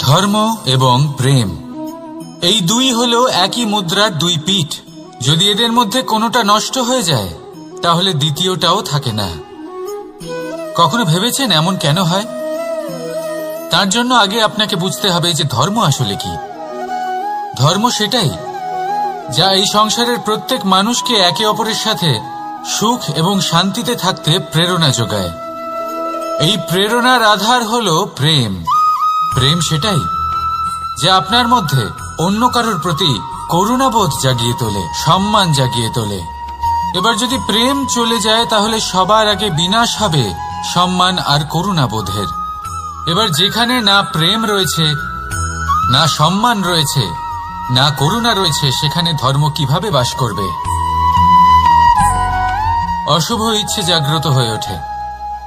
ধর্ম এবং প্রেম, এই দুই হলো একই মুদ্রার দুই পিঠ। যদি এদের মধ্যে কোনোটা নষ্ট হয়ে যায় তাহলে দ্বিতীয়টাও থাকে না। কখনো ভেবেছেন এমন কেন হয়? তার জন্য আগে আপনাকে বুঝতে হবে যে ধর্ম আসলে কি। ধর্ম সেটাই যা এই সংসারের প্রত্যেক মানুষকে একে অপরের সাথে সুখ এবং শান্তিতে থাকতে প্রেরণা যোগায়। এই প্রেরণার আধার হলো প্রেম। প্রেম সেটাই যা আপনার মধ্যে অন্য কারোর প্রতি করুণাবোধ জাগিয়ে তোলে, সম্মান জাগিয়ে তোলে। এবার যদি প্রেম চলে যায় তাহলে সবার আগে বিনাশ হবে সম্মান আর করুণাবোধের। এবার যেখানে না প্রেম রয়েছে, না সম্মান রয়েছে, না করুণা রয়েছে, সেখানে ধর্ম কিভাবে বাস করবে? অশুভ ইচ্ছে জাগ্রত হয়ে ওঠে,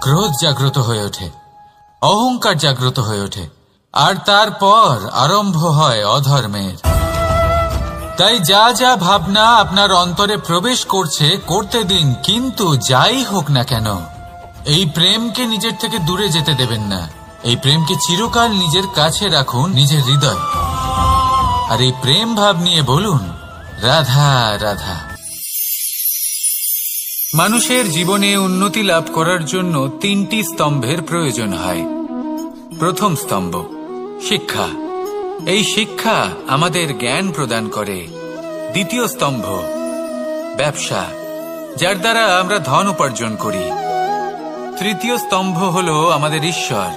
ক্রোধ জাগ্রত হয়ে ওঠে, অহংকার জাগ্রত হয়ে ওঠে, আর তারপর আরম্ভ হয় অধর্মের। তাই যা যা ভাবনা আপনার অন্তরে প্রবেশ করছে করতে দিন, কিন্তু যাই হোক না কেন এই প্রেমকে নিজের থেকে দূরে যেতে দেবেন না। এই প্রেমকে চিরকাল নিজের কাছে রাখুন, নিজের হৃদয়। আর এই প্রেম ভাব নিয়ে বলুন, রাধা রাধা। মানুষের জীবনে উন্নতি লাভ করার জন্য 3টি স্তম্ভের প্রয়োজন হয়। প্রথম স্তম্ভ শিক্ষা। এই শিক্ষা আমাদের জ্ঞান প্রদান করে। দ্বিতীয় স্তম্ভ ব্যবসা, যার দ্বারা আমরা ধন উপার্জন করি। তৃতীয় স্তম্ভ হলো আমাদের ঈশ্বর,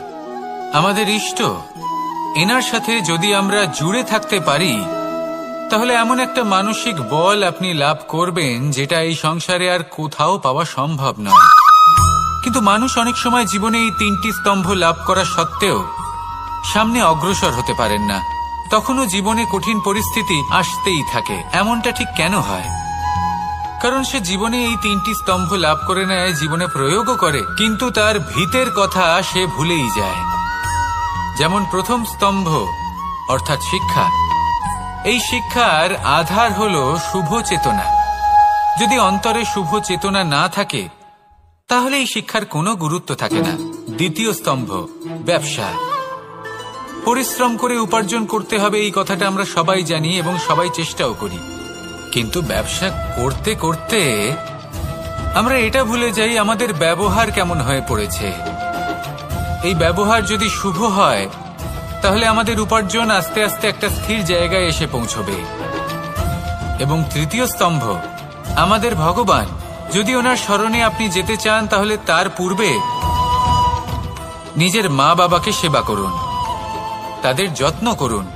আমাদের ইষ্ট। এনার সাথে যদি আমরা জুড়ে থাকতে পারি তাহলে এমন একটা মানসিক বল আপনি লাভ করবেন যেটা এই সংসারে আর কোথাও পাওয়া সম্ভব নয়। কিন্তু মানুষ অনেক সময় জীবনে এই 3টি স্তম্ভ লাভ করা সত্ত্বেও সামনে অগ্রসর হতে পারেন না। তখনও জীবনে কঠিন পরিস্থিতি আসতেই থাকে। এমনটা ঠিক কেন হয়? কারণ সে জীবনে এই 3টি স্তম্ভ লাভ করে নেয়, জীবনে প্রয়োগও করে, কিন্তু তার ভিতের কথা সে ভুলেই যায়। যেমন প্রথম স্তম্ভ অর্থাৎ শিক্ষা। এই শিক্ষার আধার হলো শুভ চেতনা। যদি অন্তরে শুভ চেতনা না থাকে তাহলে এই শিক্ষার কোনো গুরুত্ব থাকে না। দ্বিতীয় স্তম্ভ ব্যবসা। পরিশ্রম করে উপার্জন করতে হবে, এই কথাটা আমরা সবাই জানি এবং সবাই চেষ্টাও করি। কিন্তু ব্যবসা করতে করতে আমরা এটা ভুলে যাই আমাদের ব্যবহার কেমন হয়ে পড়েছে। এই ব্যবহার যদি শুভ হয় তাহলে আমাদের উপার্জন আস্তে আস্তে একটা স্থির জায়গায় এসে পৌঁছবে। এবং তৃতীয় স্তম্ভ আমাদের ভগবান। যদি ওনার স্মরণে আপনি যেতে চান তাহলে তার পূর্বে নিজের মা বাবাকে সেবা করুন, তাদের যত্ন করুন,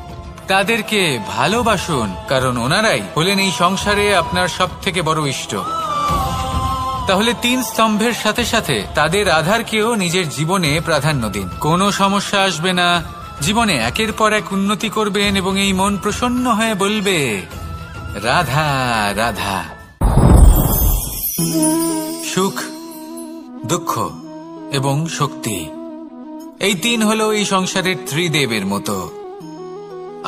তাদেরকে ভালোবাসুন, কারণ ওনারাই হলেন এই সংসারে আপনার সবথেকে বড় ইষ্ট। তাহলে 3 স্তম্ভের সাথে সাথে তাদের আধারকেও নিজের জীবনে প্রাধান্য দিন। কোনো সমস্যা আসবে না, জীবনে একের পর এক উন্নতি করবেন এবং এই মন প্রসন্ন হয়ে বলবে, রাধা রাধা। সুখ, দুঃখ এবং শক্তি, এই 3 হলো এই সংসারের ত্রিদেবের মতো।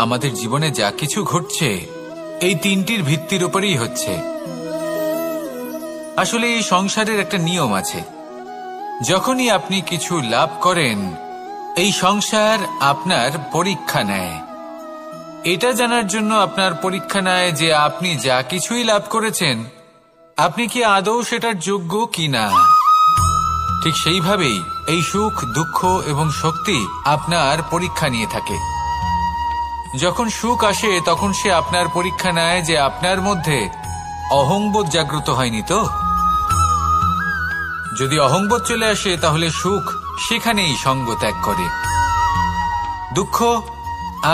আমাদের জীবনে যা কিছু ঘটছে এই 3টির ভিত্তির উপরেই হচ্ছে। আসলে এই সংসারের একটা নিয়ম আছে, যখনই আপনি কিছু লাভ করেন এই সংসার আপনার পরীক্ষা নেয়। এটা জানার জন্য আপনার পরীক্ষা নেয় যে আপনি যা কিছুই লাভ করেছেন আপনি কি আদৌ সেটার যোগ্য কিনা। ঠিক সেইভাবেই এই সুখ, দুঃখ এবং শক্তি আপনার পরীক্ষা নিয়ে থাকে। যখন সুখ আসে তখন সে আপনার পরীক্ষা নেয় যে আপনার মধ্যে অহংবোধ জাগ্রত হয়নি তো। যদি অহংবোধ চলে আসে তাহলে সুখ সেখানেই সঙ্গ ত্যাগ করে। দুঃখ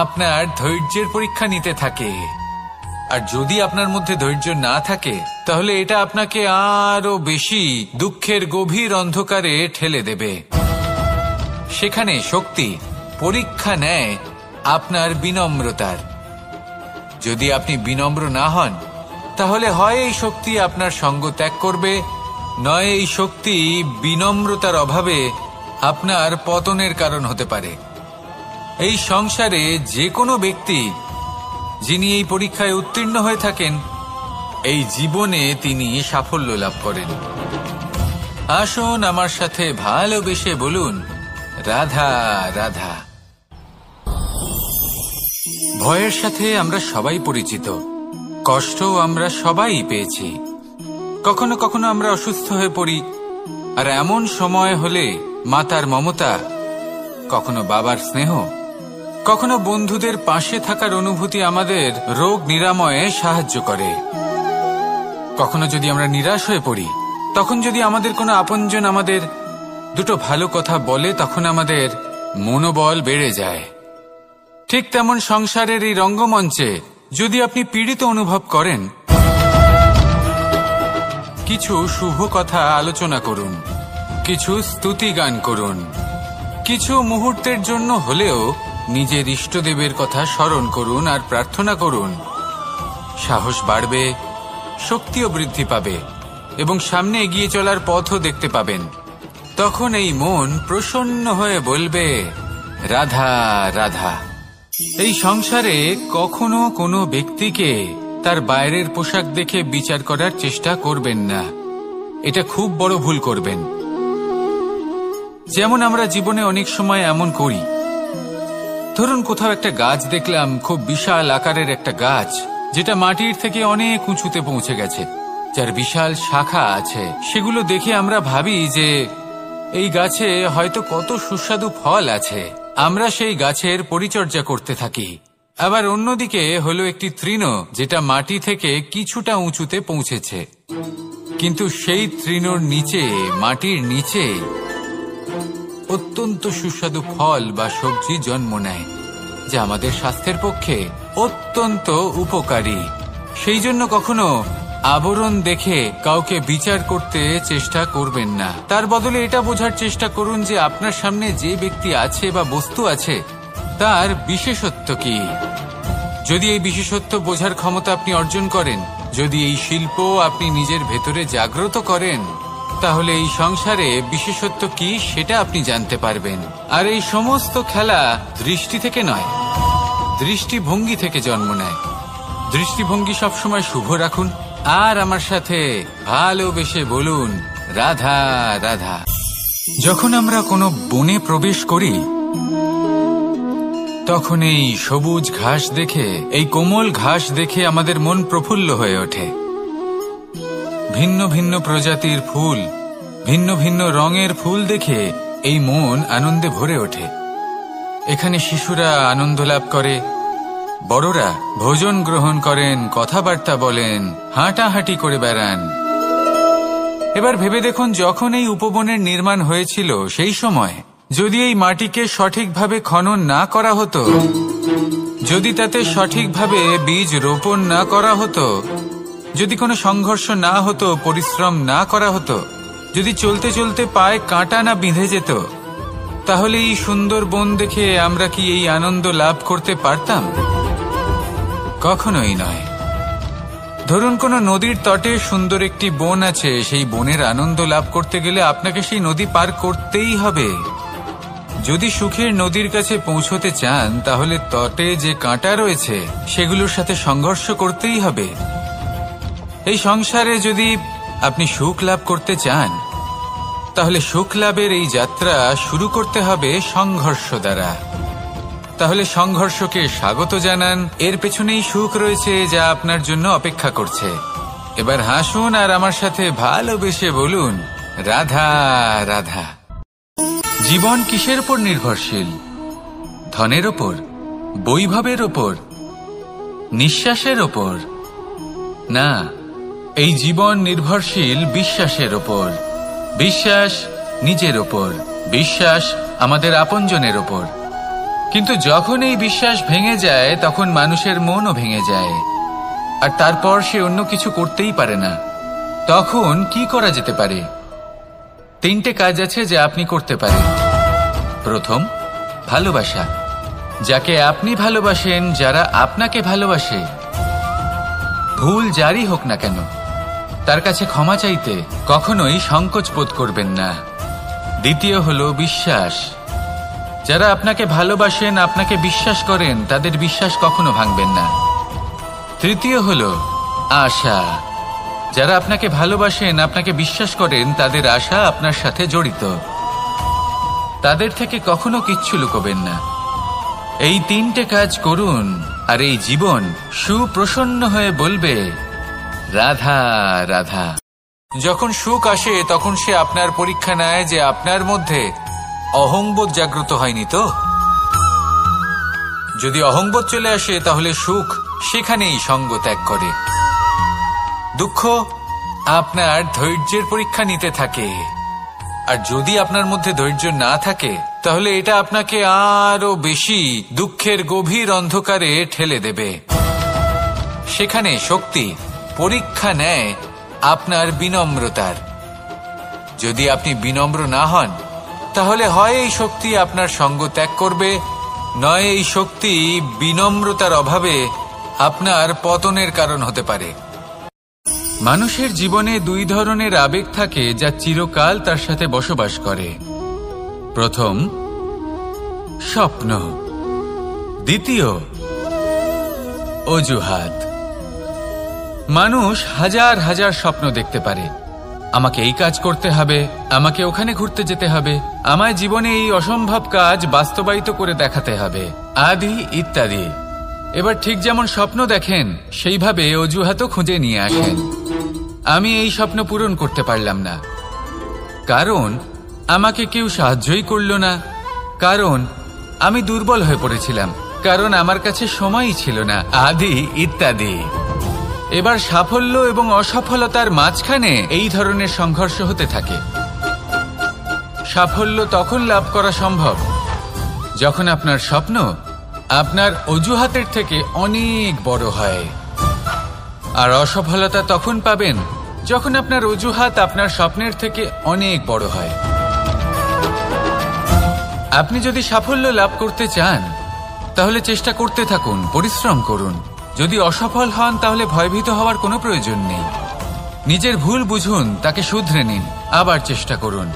আপনার ধৈর্যের পরীক্ষা নিতে থাকে, আর যদি আপনার মধ্যে ধৈর্য না থাকে তাহলে এটা আপনাকে আরো বেশি দুঃখের গভীর অন্ধকারে ঠেলে দেবে। সেখানে শক্তি পরীক্ষা নেয় আপনার বিনম্রতার। যদি আপনি বিনম্র না হন তাহলে হয় এই শক্তি আপনার সঙ্গ ত্যাগ করবে, নয় এই শক্তি বিনম্রতার অভাবে আপনার পতনের কারণ হতে পারে। এই সংসারে যে কোনো ব্যক্তি যিনি এই পরীক্ষায় উত্তীর্ণ হয়ে থাকেন এই জীবনে তিনি সাফল্য লাভ করেন। আসুন আমার সাথে ভালোবেসে বলুন, রাধা রাধা। ভয়ের সাথে আমরা সবাই পরিচিত, কষ্টও আমরা সবাই পেয়েছি। কখনো কখনো আমরা অসুস্থ হয়ে পড়ি, আর এমন সময় হলে মাতার মমতা, কখনো বাবার স্নেহ, কখনো বন্ধুদের পাশে থাকার অনুভূতি আমাদের রোগ নিরাময়ে সাহায্য করে। কখনো যদি আমরা নিরাশ হয়ে পড়ি, তখন যদি আমাদের কোনো আপনজন আমাদের দুটো ভালো কথা বলে তখন আমাদের মনোবল বেড়ে যায়। ঠিক তেমন সংসারের এই রঙ্গমঞ্চে যদি আপনি পীড়িত অনুভব করেন, কিছু শুভ কথা আলোচনা করুন, কিছু স্তুতি গান করুন, কিছু মুহূর্তের জন্য হলেও নিজের ইষ্টদেবের কথা স্মরণ করুন আর প্রার্থনা করুন। সাহস বাড়বে, শক্তিও বৃদ্ধি পাবে এবং সামনে এগিয়ে চলার পথও দেখতে পাবেন। তখন এই মন প্রসন্ন হয়ে বলবে, রাধা রাধা। এই সংসারে কখনো কোনো ব্যক্তিকে তার বাইরের পোশাক দেখে বিচার করার চেষ্টা করবেন না। এটা খুব বড় ভুল করবেন। যেমন আমরা জীবনে অনেক সময় এমন করি, ধরুন কোথাও একটা গাছ দেখলাম, খুব বিশাল আকারের একটা গাছ, যেটা মাটির থেকে অনেক উঁচুতে পৌঁছে গেছে, যার বিশাল শাখা আছে। সেগুলো দেখে আমরা ভাবি যে এই গাছে হয়তো কত সুস্বাদু ফল আছে। আমরা সেই গাছের পরিচর্যা করতে থাকি। আবার অন্যদিকে হলো একটি তৃণ, যেটা মাটি থেকে কিছুটা উঁচুতে পৌঁছেছে, কিন্তু সেই তৃণর নিচে, মাটির নিচে অত্যন্ত সুস্বাদু ফল বা সবজি জন্ম নেয়, যা আমাদের স্বাস্থ্যের পক্ষে অত্যন্ত উপকারী। সেই জন্য কখনো আবরণ দেখে কাউকে বিচার করতে চেষ্টা করবেন না। তার বদলে এটা বোঝার চেষ্টা করুন যে আপনার সামনে যে ব্যক্তি আছে বা বস্তু আছে, তার বিশেষত্ব কি। যদি এই বিশেষত্ব বোঝার ক্ষমতা আপনি অর্জন করেন, যদি এই শিল্প আপনি নিজের ভেতরে জাগ্রত করেন, তাহলে এই সংসারে বিশেষত্ব কি সেটা আপনি জানতে পারবেন। আর এই সমস্ত খেলা দৃষ্টি থেকে নয়, দৃষ্টিভঙ্গি থেকে জন্ম নেয়। দৃষ্টিভঙ্গি সবসময় শুভ রাখুন, আর আমার সাথে ভালোবেসে বলুন, রাধা রাধা। যখন আমরা কোনো বনে প্রবেশ করি, তখন এই সবুজ ঘাস দেখে, এই কোমল ঘাস দেখে আমাদের মন প্রফুল্ল হয়ে ওঠে। ভিন্ন ভিন্ন প্রজাতির ফুল, ভিন্ন ভিন্ন রঙের ফুল দেখে এই মন আনন্দে ভরে ওঠে। এখানে শিশুরা আনন্দ লাভ করে, বড়রা ভোজন গ্রহণ করেন, কথাবার্তা বলেন, হাঁটাহাঁটি করে বেড়ান। এবার ভেবে দেখুন, যখন এই উপবনের নির্মাণ হয়েছিল, সেই সময় যদি এই মাটিকে সঠিকভাবে খনন না করা হতো, যদি তাতে সঠিকভাবে বীজ রোপণ না করা হতো, যদি কোনো সংঘর্ষ না হতো, পরিশ্রম না করা হতো, যদি চলতে চলতে পায়ে কাঁটা না বিঁধে যেত, তাহলে এই সুন্দর বন দেখে আমরা কি এই আনন্দ লাভ করতে পারতাম? কখনোই নয়। ধরুন কোনো নদীর তটে সুন্দর একটি বন আছে, সেই বনের আনন্দ লাভ করতে গেলে আপনাকে সেই নদী পার করতেই হবে। যদি সুখের নদীর কাছে পৌঁছতে চান, তাহলে তটে যে কাঁটা রয়েছে সেগুলোর সাথে সংঘর্ষ করতেই হবে। এই সংসারে যদি আপনি সুখ লাভ করতে চান, তাহলে সুখ লাভের এই যাত্রা শুরু করতে হবে সংঘর্ষ দ্বারা। তাহলে সংঘর্ষকে স্বাগত জানান, এর পেছনেই সুখ রয়েছে যা আপনার জন্য অপেক্ষা করছে। এবার হাসুন আর আমার সাথে ভালোবেসে বলুন, রাধা রাধা। জীবন কিসের উপর নির্ভরশীল? ধনের ওপর, বৈভবের ওপর, নিঃশ্বাসের ওপর? না, এই জীবন নির্ভরশীল বিশ্বাসের ওপর। বিশ্বাস নিজের ওপর, বিশ্বাস আমাদের আপনজনের ওপর। কিন্তু যখন এই বিশ্বাস ভেঙে যায়, তখন মানুষের মনও ভেঙে যায়, আর তারপর সে অন্য কিছু করতেই পারে না। তখন কি করা যেতে পারে? 3টে কাজ আছে যা আপনি করতে পারেন। প্রথম, ভালোবাসা। যাকে আপনি ভালোবাসেন, যারা আপনাকে ভালোবাসে, ভুল যারই হোক না কেন, তার কাছে ক্ষমা চাইতে কখনোই সংকোচ বোধ করবেন না। দ্বিতীয় হলো বিশ্বাস। যারা আপনাকে ভালোবাসেন, আপনাকে বিশ্বাস করেন, তাদের বিশ্বাস কখনো ভাঙবেন না। তৃতীয় হলো আশা। যারা আপনাকে ভালোবাসেন, আপনাকে বিশ্বাস করেন, তাদের আশা আপনার সাথে জড়িত। তাদের থেকে কখনো কিচ্ছু লুকোবেন না। এই 3টে কাজ করুন, আর এই জীবন সুপ্রসন্ন হয়ে বলবে, রাধা রাধা। যখন সুখ আসে, তখন সে আপনার পরীক্ষা নেয় যে আপনার মধ্যে অহংবোধ জাগ্রত হয়নি তো। যদি অহংবোধ চলে আসে, তাহলে সুখ সেখানেই সঙ্গ ত্যাগ করে। দুঃখ আপনার ধৈর্যের পরীক্ষা নিতে থাকে, আর যদি আপনার মধ্যে ধৈর্য না থাকে, তাহলে এটা আপনাকে আরো বেশি দুঃখের গভীর অন্ধকারে ঠেলে দেবে। সেখানে শক্তি পরীক্ষা নেয় আপনার বিনম্রতার। যদি আপনি বিনম্র না হন, তাহলে হয় এই শক্তি আপনার সঙ্গ ত্যাগ করবে, নয় এই শক্তি বিনম্রতার অভাবে আপনার পতনের কারণ হতে পারে। মানুষের জীবনে 2 ধরনের আবেগ থাকে যা চিরকাল তার সাথে বসবাস করে। প্রথম, স্বপ্ন। দ্বিতীয়, অজুহাত। মানুষ হাজার হাজার স্বপ্ন দেখতে পারে, আমাকে এই কাজ করতে হবে, আমাকে ওখানে ঘুরতে যেতে হবে, আমায় জীবনে এই অসম্ভব কাজ বাস্তবায়িত করে দেখাতে হবে, আদি ইত্যাদি। এবার ঠিক যেমন স্বপ্ন দেখেন সেইভাবে অজুহাতও খুঁজে নিয়ে আসেন। আমি এই স্বপ্ন পূরণ করতে পারলাম না, কারণ আমাকে কেউ সাহায্যই করল না, কারণ আমি দুর্বল হয়ে পড়েছিলাম, কারণ আমার কাছে সময়ই ছিল না, আদি ইত্যাদি। এবার সাফল্য এবং অসফলতার মাঝখানে এই ধরনের সংঘর্ষ হতে থাকে। সাফল্য তখন লাভ করা সম্ভব যখন আপনার স্বপ্ন আপনার অজুহাতের থেকে অনেক বড় হয়, আর অসফলতা তখন পাবেন যখন আপনার অজুহাত আপনার স্বপ্নের থেকে অনেক বড় হয়। আপনি যদি সাফল্য লাভ করতে চান তাহলে চেষ্টা করতে থাকুন, পরিশ্রম করুন। যদি অসফল হন তাহলে ভয়ভীত হওয়ার কোনো প্রয়োজন নেই। নিজের ভুল বুঝুন, তাকে শুধরে নিন, আবার চেষ্টা করুন।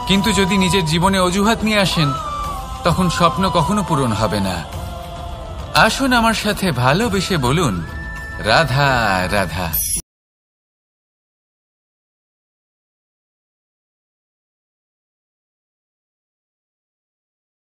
কিন্তু যদি নিজের জীবনে অজুহাত নিয়ে আসেন তখন স্বপ্ন কখনো পূরণ হবে না। আসুন আমার সাথে ভালোবেসে বলুন, রাধা রাধা।